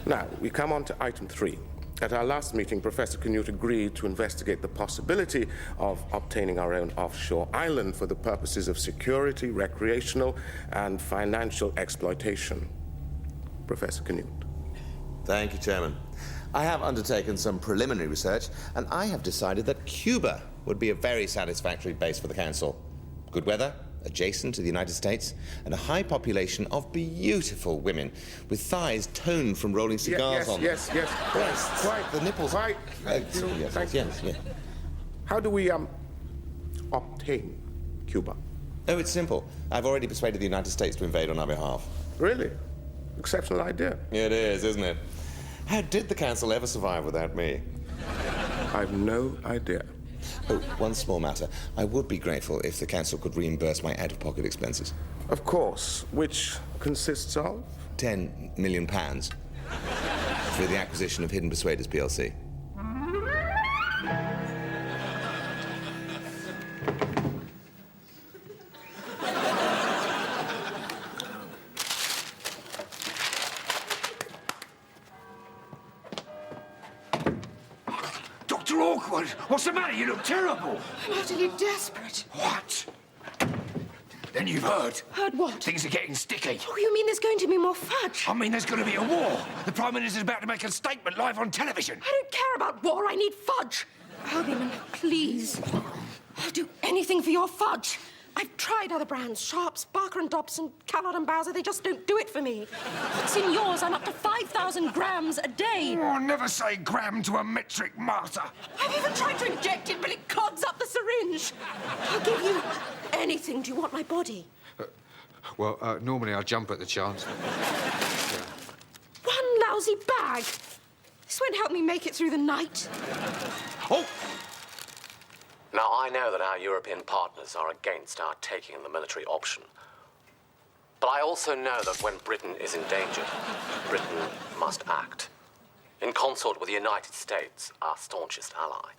Now, we come on to item 3. At our last meeting, Professor Canute agreed to investigate the possibility of obtaining our own offshore island for the purposes of security, recreational, and financial exploitation. Professor Canute. Thank you, Chairman. I have undertaken some preliminary research, and I have decided that Cuba would be a very satisfactory base for the Council. Good weather, adjacent to the United States, and a high population of beautiful women with thighs toned from rolling cigars on them. Yes. Quite. The nipples. Quite. Yes. How do we, obtain Cuba? Oh, it's simple. I've already persuaded the United States to invade on our behalf. Really? Exceptional idea. It is, isn't it? How did the Council ever survive without me? I've no idea. Oh, one small matter. I would be grateful if the Council could reimburse my out-of-pocket expenses. Of course. Which consists of? £10 million for the acquisition of Hidden Persuaders plc. Awkward. What's the matter? You look terrible. I'm utterly desperate. What? Then you've heard. Heard what? Things are getting sticky. Oh, you mean there's going to be more fudge? I mean, there's going to be a war. The Prime Minister's about to make a statement live on television. I don't care about war. I need fudge. Albumen, please. I'll do anything for your fudge. I've tried other brands, Sharps, Barker and Dobson, Callard and Bowser. They just don't do it for me. What's in yours? I'm up to 5,000 grams a day. Oh, never say gram to a metric martyr. I've even tried to inject it, but it clogs up the syringe. I'll give you anything. Do you want my body? Normally I jump at the chance. One lousy bag. This won't help me make it through the night. Oh! Now, I know that our European partners are against our taking the military option. But I also know that when Britain is endangered, Britain must act, in consort with the United States, our staunchest ally.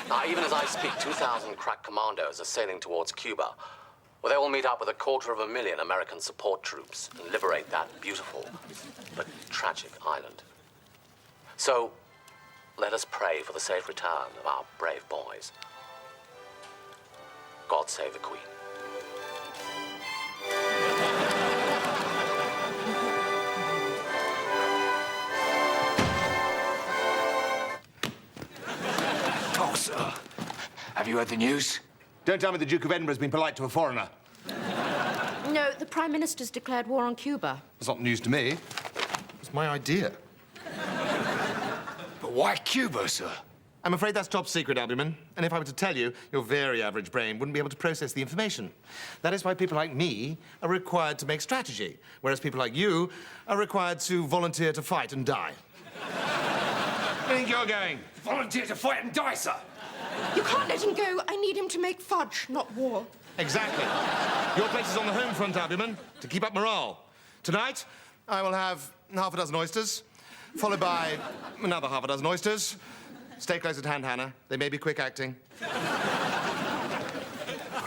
Now, even as I speak, 2,000 crack commandos are sailing towards Cuba, where they will meet up with 250,000 American support troops and liberate that beautiful but tragic island. So, let us pray for the safe return of our brave boys. God save the Queen. Oh, sir. Have you heard the news? Don't tell me the Duke of Edinburgh's been polite to a foreigner. No, the Prime Minister's declared war on Cuba. It's not news to me. It's my idea. But why Cuba, sir? I'm afraid that's top secret, Albumen. And if I were to tell you, your very average brain wouldn't be able to process the information. That is why people like me are required to make strategy, whereas people like you are required to volunteer to fight and die. Where do you think you're going? Volunteer to fight and die, sir. You can't let him go. I need him to make fudge, not war. Exactly. Your place is on the home front, Albumen, to keep up morale. Tonight, I will have half a dozen oysters, followed by another half a dozen oysters. Stay close at hand, Hannah. They may be quick acting. But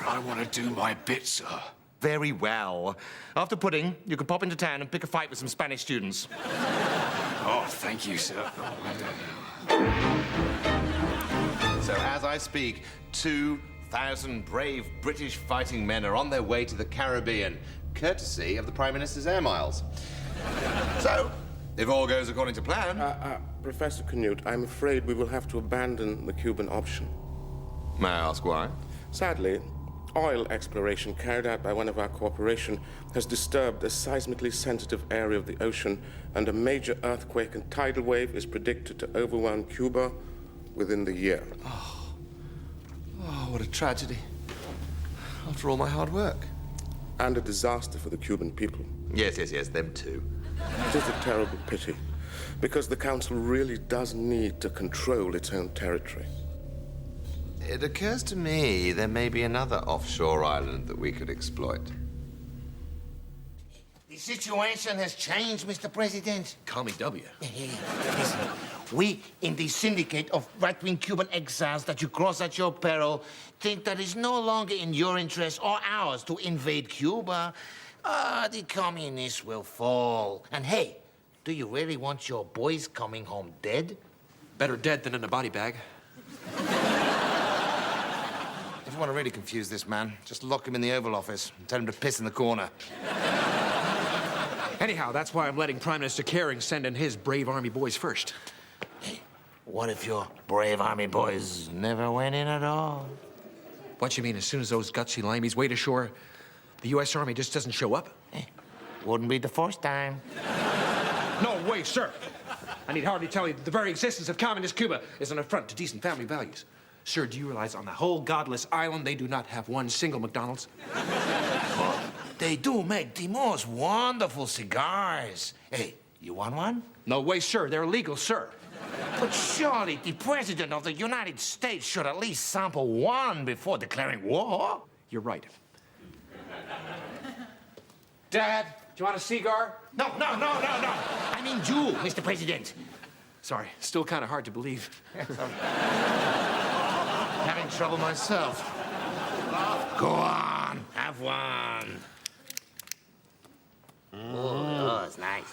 I want to do my bit, sir. Very well. After pudding, you can pop into town and pick a fight with some Spanish students. Oh, thank you, sir. So, as I speak, 2,000 brave British fighting men are on their way to the Caribbean, courtesy of the Prime Minister's air miles. So, if all goes according to plan... Professor Canute, I'm afraid we will have to abandon the Cuban option. May I ask why? Sadly, oil exploration carried out by one of our corporation has disturbed a seismically sensitive area of the ocean, and a major earthquake and tidal wave is predicted to overwhelm Cuba within the year. Oh, what a tragedy. After all my hard work. And a disaster for the Cuban people. Yes, them too. It is a terrible pity, because the Council really does need to control its own territory. It occurs to me there may be another offshore island that we could exploit. The situation has changed, Mr. President. Call me Dubya. Listen, we in the syndicate of right-wing Cuban exiles that you cross at your peril think that it's no longer in your interest or ours to invade Cuba. The communists will fall. And hey, do you really want your boys coming home dead? Better dead than in a body bag. If you want to really confuse this man, just lock him in the Oval Office and tell him to piss in the corner. Anyhow, that's why I'm letting Prime Minister Caring send in his brave army boys first. Hey, what if your brave army boys never went in at all? What you mean, as soon as those gutsy limeys wade ashore, the U.S. Army just doesn't show up? Hey, wouldn't be the first time. No way, sir. I need hardly tell you that the very existence of communist Cuba is an affront to decent family values. Sir, do you realize on the whole godless island they do not have one single McDonald's? But they do make the most wonderful cigars. Hey, you want one? No way, sir. They're illegal, sir. But surely the President of the United States should at least sample one before declaring war. You're right. Dad, do you want a cigar? No. I mean you, Mr. President. Sorry, still kind of hard to believe. Having trouble myself. Go on, have one. Oh, it's nice.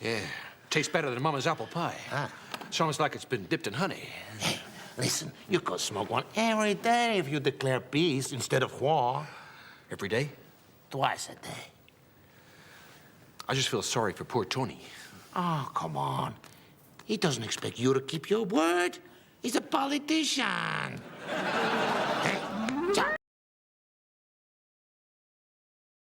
Yeah, tastes better than Mama's apple pie. Ah. It's almost like it's been dipped in honey. Hey, listen, you could smoke one every day if you declare peace instead of war. Every day? Twice a day. I just feel sorry for poor Tony. Oh, come on. He doesn't expect you to keep your word. He's a politician.